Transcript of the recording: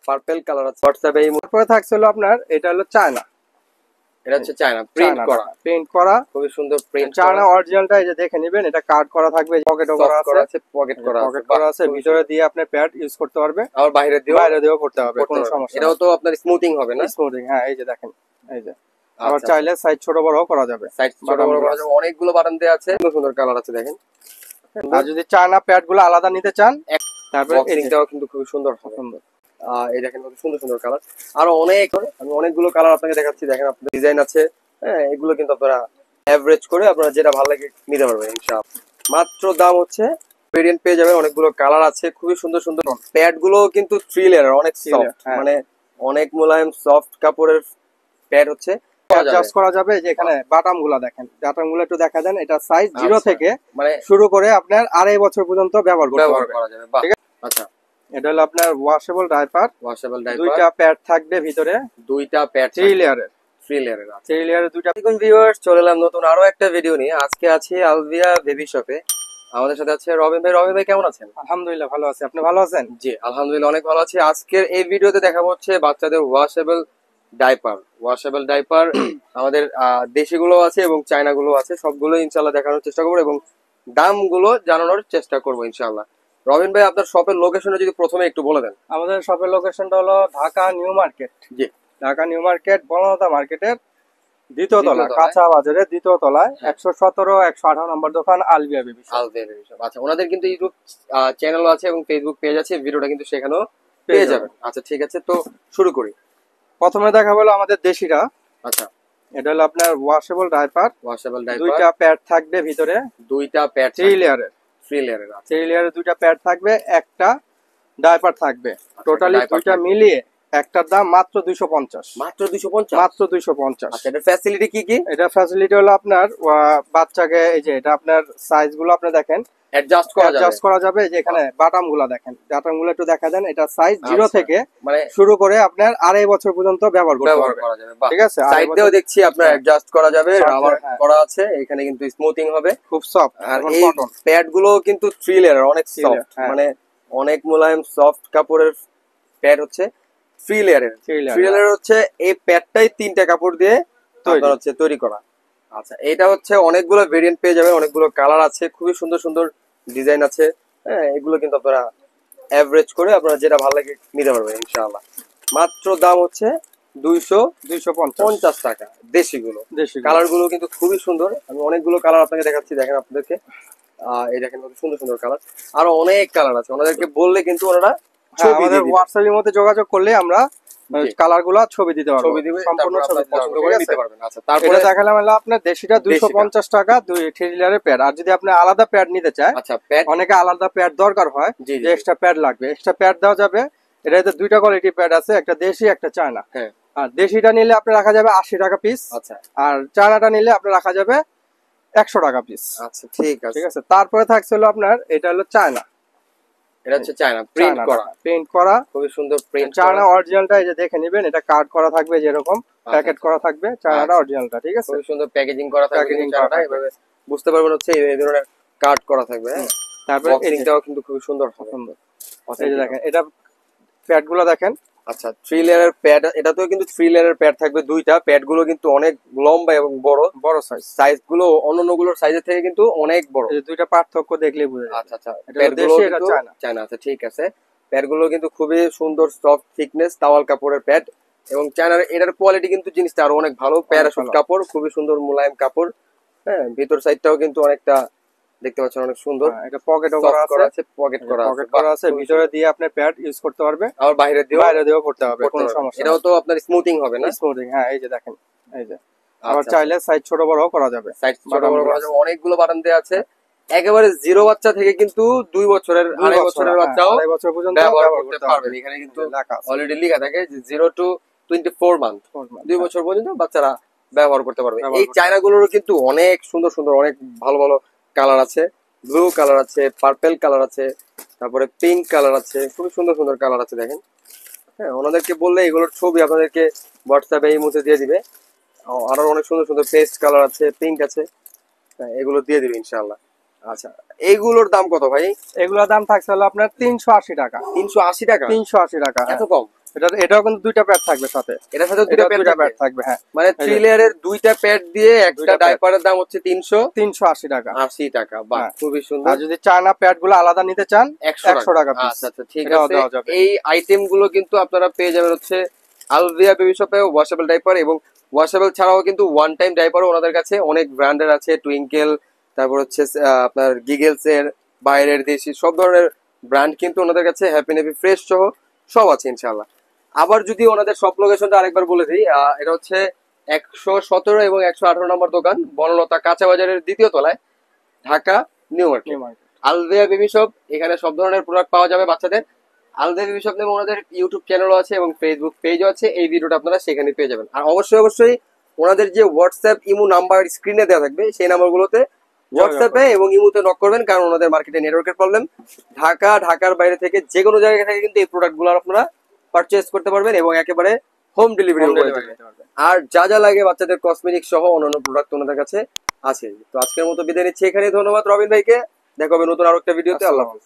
Purple colour আছে হোয়াটসঅ্যাপে এই তারপরে থাকছে হলো আপনার এটা হলো চায়না। এটা হচ্ছে চায়না প্রিন্ট করা খুবই সুন্দর প্রিন্ট চায়না অরিজিনালটা এই যে দেখে নেবেন, এটা কাট করা থাকবে, পকেটও করা আছে, পকেট করা আছে, ভিতরে দিয়ে আপনি প্যাড ইউজ করতে পারবে আর বাইরে দিয়েও করতে হবে, কোনো সমস্যা এটাও তো আপনার স্মুথিং হবে না? স্মুথিং, হ্যাঁ এই যে দেখেন, এই যে আবার চাইলে সাইজ ছোট বড় করা যাবে, সাইজ ছোট বড় করা যাবে, অনেকগুলো বাটন দেয়া আছে, সুন্দর সুন্দর কালার আছে দেখেন। আর যদি চায়না প্যাড গুলো আলাদা নিতে চান তারপরে বক্সিংটাও কিন্তু খুব সুন্দর সুন্দর। এই দেখেন কত সুন্দর সুন্দর কালার, আরো আমি অনেকগুলো কালার আপনাকে দেখাচ্ছি, দেখেন আপনাদের ডিজাইন আছে। হ্যাঁ, এগুলো কিন্তু আপনারা এভারেজ করে আপনারা যেটা ভালো লাগে নিতে পারবেন ইনশাআল্লাহ। মাত্র দাম হচ্ছে ভেরিয়েন্ট পেয়ে যাবেন, অনেকগুলো কালার আছে, খুবই সুন্দর সুন্দর। প্যাড গুলো কিন্তু 3 লেয়ার, অনেক সফট, মানে অনেক মোলায়েম সফট কাপড়ের প্যাড হচ্ছে। অ্যাডজাস্ট করা যাবে। যে এখানে বাটাম গুলা দেখেন, বাটাম গুলো একটু দেখা দেন, এটা সাইজ 0 থেকে মানে শুরু করে আপনার 2.5 বছর পর্যন্ত ব্যবহার করা যাবে। ঠিক আছে, আচ্ছা এটা হলো আপনার ওয়াশেবল ডাইপার, দুইটা প্যাড থাকবে ভিতরে, দুইটা প্যাড 3 লেয়ারের, 3 লেয়ারের দুইটা। দেখুন ভিউয়ার্স, চলে এলাম নতুন আরো একটা ভিডিও নিয়ে। আজকে আছি আলভিয়া বেবি শপে, আমাদের সাথে আছে রবিন ভাই। রবিন ভাই কেমন আছেন? আলহামদুলিল্লাহ ভালো আছি, আপনি ভালো আছেন? জি আলহামদুলিল্লাহ অনেক ভালো আছি। আজকের এই ভিডিওতে দেখাবো হচ্ছে বাচ্চাদের ওয়াশেবল ডাইপার আমাদের দেশিগুলো আছে এবং চায়না গুলো আছে, সবগুলো ইনশাআল্লাহ দেখানোর চেষ্টা করবো এবং দামগুলো জানানোর চেষ্টা করবো ইনশাআল্লাহ। রবিন ভাই, আপনার শপের লোকেশনটা যদি প্রথমে একটু বলে দেন। আমাদের শপের লোকেশনটা হলো ঢাকা নিউ মার্কেট। জি, ঢাকা নিউ মার্কেট বনলতা মার্কেটের দ্বিতীয় তলা, কাঁচা বাজারের দ্বিতীয় তলায় 117 118 নম্বর দোকান আলভিয়া বেবি শপ। আচ্ছা, ওনাদের কিন্তু ইউটিউব চ্যানেল আছে এবং ফেসবুক পেজ আছে, ভিডিওটা কিন্তু সেখানেও পেয়ে যাবেন। আচ্ছা ঠিক আছে, তো শুরু করি। প্রথমে দেখা হলো আমাদের দেশিটা। আচ্ছা, এটা হলো আপনার ওয়াশেবল ডাইপার, দুইটা প্যাড থাকবে ভিতরে, দুইটা প্যাড 3 লেয়ারের, 3 লেয়ারের দুইটা প্যাড থাকবে, একটা ডাইপার থাকবে। টোটালি দুইটা মিলিয়ে একটার দাম মাত্র 250। মাত্র 250? মাত্র 250। আচ্ছা, এটা ফ্যাসিলিটি কি কি? এটা ফ্যাসিলিটি হলো আপনার বাচ্চাকে এই যে এটা আপনার সাইজ গুলো আপনি দেখেন, অ্যাডজাস্ট করা যাবে। যে এখানে বাটাম গুলা দেখেন, বাটাম গুলো একটু দেখা দেন, এটা সাইজ 0 থেকে মানে শুরু করে আপনার 2.5 বছর পর্যন্ত ব্যবহার করা যাবে। ঠিক আছে, সাইড দিয়েও দেখছি আপনার অ্যাডজাস্ট করা যাবে, রাবার করা আছে, এখানে কিন্তু স্মুথিং হবে, খুব সফট। আর এই প্যাড গুলো কিন্তু 3 লেয়ার, অনেক সফট, মানে অনেক মোলায়েম সফট কাপড়ের প্যাড হচ্ছে। 3 লেয়ারের হচ্ছে এই প্যাডটাই 3টা কাপড় দিয়ে তৈরি করা। আচ্ছা, এটা হচ্ছে অনেকগুলো ভেরিয়েন্ট পেয়ে যাবেন, অনেকগুলো কালার আছে, খুবই সুন্দর সুন্দর ডিজাইন আছে। হ্যাঁ, এগুলো কিন্তু আপনারা এভারেজ করে আপনারা যেটা ভালো লাগে নিতে পারবেন ইনশাআল্লাহ। মাত্র দাম হচ্ছে 250 টাকা। দেশিগুলো কালার গুলো কিন্তু খুবই সুন্দর, আমি অনেকগুলো কালার আপনাকে দেখাচ্ছি, দেখেন আপনাদেরকে। এই দেখেন কত সুন্দর সুন্দর কালার, আরো অনেক কালার আছে। ওনাদেরকে বললে কিন্তু ওনারা আমাদের হোয়াটসঅ্যাপের মধ্যে যোগাযোগ করলে আমরা কালার গুলা ছবি দিতে পারবো, সম্পূর্ণ ছবি দিতে পারবেন। আচ্ছা, তারপরে দেখালাম হলো আপনার দেশিটা 250 টাকা, 3 লেয়ারের প্যাড। আর যদি আপনি আলাদা প্যাড নিতে চায়, আচ্ছা, অনেকে আলাদা প্যাড দরকার হয়, যে এক্সট্রা প্যাড লাগবে, এক্সট্রা প্যাড দেওয়া যাবে। এটাতে দুইটা কোয়ালিটি প্যাড আছে, একটা দেশি একটা চায়না। আর দেশিটা নিলে আপনার রাখা যাবে 80 টাকা পিস। আচ্ছা, আর চায়নাটা নিলে আপনার রাখা যাবে 100 টাকা পিস। আচ্ছা ঠিক আছে। তারপরে থাকছে হলো আপনার এটা হলো চায়না। এটা হচ্ছে চায়না প্রিন্ট করা খুবই সুন্দর প্রিন্ট। চায়না অরিজিনালটা এই যে দেখে নেবেন, এটা কাট করা থাকবে, যেরকম প্যাকেট করা থাকবে চায়নাটা অরিজিনালটা। ঠিক আছে, খুবই সুন্দর প্যাকেজিং করা থাকবে, চায়নাটা এভাবে বুঝতে পারবেন হচ্ছে এই ধরনের কাট করা থাকবে। তারপরে বক্সিংটাও কিন্তু খুবই সুন্দর সুন্দর। এই যে দেখেন, এটা প্যাড গুলো দেখেন। আচ্ছা, 3 লেয়ারের প্যাড, এটাতেও কিন্তু 3 লেয়ারের প্যাড থাকবে দুইটা। প্যাড গুলো কিন্তু অনেক লম্বা এবং বড় সাইজ গুলো অন্যান্য গুলোর সাইজের থেকে কিন্তু অনেক বড়। এই দুইটা পার্থক্য দেখলেই বুঝা যায়। আচ্ছা, প্যাড গুলো কিন্তু চায়না। আচ্ছা ঠিক আছে, প্যাড গুলো কিন্তু খুবই সুন্দর, সফট থিকনেস তাওয়াল কাপড়ের প্যাড, এবং চায়নার এটার কোয়ালিটি কিন্তু জিনিসটা আরো অনেক ভালো। প্যারাশুট কাপড়, খুবই সুন্দর মোলায়েম কাপড়। হ্যাঁ, ভিতর সাইডটাও কিন্তু অনেকটা দেখতে পাচ্ছেন অনেক সুন্দর। এটা পকেটও করা আছে, পকেট করা আছে, ভিতরে দিয়ে আপনি প্যাড ইউজ করতে পারবে, আর বাইরে দিয়েও করতে হবে, কোনো সমস্যা। এটাও তো আপনার স্মুথিং হবে না? স্মুথিং, হ্যাঁ এই যে দেখেন, এই যে আবার চাইলে সাইজ ছোট বড় করা যাবে, অনেকগুলো বাটন দেয়া আছে। একেবারে 0 বাচ্চা থেকে কিন্তু 2 বছরের, 2.5 বছরের বাচ্চাও 2.5 বছর পর্যন্ত ব্যবহার করতে পারবেন। এখানে কিন্তু অলরেডি লেখা থাকে যে 0 to 24 মান্থ, 2 বছর পর্যন্ত বাচ্চারা ব্যবহার করতে পারবে। এই চায়না গুলোরও কিন্তু অনেক সুন্দর সুন্দর, অনেক ভালো ভালো কালার আছে। ব্লু কালার আছে, পার্পল কালার আছে, তারপরে পিঙ্ক কালার আছে, খুবই সুন্দর সুন্দর কালার আছে দেখেন। হ্যাঁ, ওনাদেরকে বললে এগুলোর ছবি আপনাদেরকে হোয়াটসঅ্যাপে এই মুহূর্তে দিয়ে দিবে। আরো অনেক সুন্দর সুন্দর পেস্ট কালার আছে, পিঙ্ক আছে, এগুলো দিয়ে দিবে ইনশাআল্লাহ। আচ্ছা, এইগুলোর দাম কত ভাই? এগুলোর দাম থাকছে হলো আপনার 380 টাকা। 380 টাকা? 380 টাকা, এত কম? এটাও কিন্তু দুইটা প্যাড থাকবে সাথে। এটার সাথে দুইটা প্যাড থাকবে, হ্যাঁ। মানে 3 লেয়ারের দুইটা প্যাড দিয়ে একটা ডাইপারের দাম হচ্ছে 380 টাকা। 80 টাকা, বাহ খুবই সুন্দর। আর যদি চায়না প্যাড গুলো আলাদা নিতে চান 100 টাকা পিস। আচ্ছা আচ্ছা, ঠিক আছে। এই আইটেম গুলো কিন্তু আপনারা পেয়ে যাবেন হচ্ছে আলভিয়া বেবি শপে। ওয়াশেবল ডাইপার এবং ওয়াশেবল ছাড়াও কিন্তু ওয়ান টাইম ডাইপারও ওনাদের কাছে অনেক ব্র্যান্ডের আছে। টুইঙ্কেল, তারপর হচ্ছে আপনার গিগেলস এর, বাইরের দেশি সব ধরনের ব্র্যান্ড কিন্তু ওনাদের কাছে, হ্যাপি নেপি ফ্রেশ সহ সব আছে ইনশাআল্লাহ। আবার যদি ওনাদের শপ লোকেশনটা আরেকবার বলে দিই, এটা হচ্ছে 117 এবং 118 নম্বর দোকান, বনলতা কাঁচা বাজারের দ্বিতীয় তলায়, Dhaka new market, Alvia baby shop. এখানে সব ধরনের প্রোডাক্ট পাওয়া যাবে বাচ্চাদের। আলভিয়া বেবি শপ নামে ওনাদের ইউটিউব চ্যানেলও আছে এবং ফেসবুক পেজও আছে। এই ভিডিওটা আপনারা সেখানে পেয়ে যাবেন। আর অবশ্যই ওনাদের যে হোয়াটসঅ্যাপ ইমো নাম্বার স্ক্রিনে দেওয়া থাকবে সেই নাম্বারগুলোতে হোয়াটসঅ্যাপে এবং ইমোতে নক করবেন, কারণ ওনাদের মার্কেটে নেটওয়ার্কের প্রবলেম। ঢাকার বাইরে থেকে যে কোনো জায়গা থেকে কিন্তু এই প্রোডাক্টগুলো আপনারা পারচেজ করতে পারবেন এবং একেবারে হোম ডেলিভারি করতে পারবেন। আর যা লাগে বাচ্চাদের কসমেটিক্স সহ অন্যান্য প্রোডাক্ট ওনাদের কাছে আছে। তো আজকের মতো বিদায় নিচ্ছি এখানে। ধন্যবাদ রবিন ভাইকে। দেখা হবে নতুন আরো একটা ভিডিওতে। আল্লাহ হাফেজ।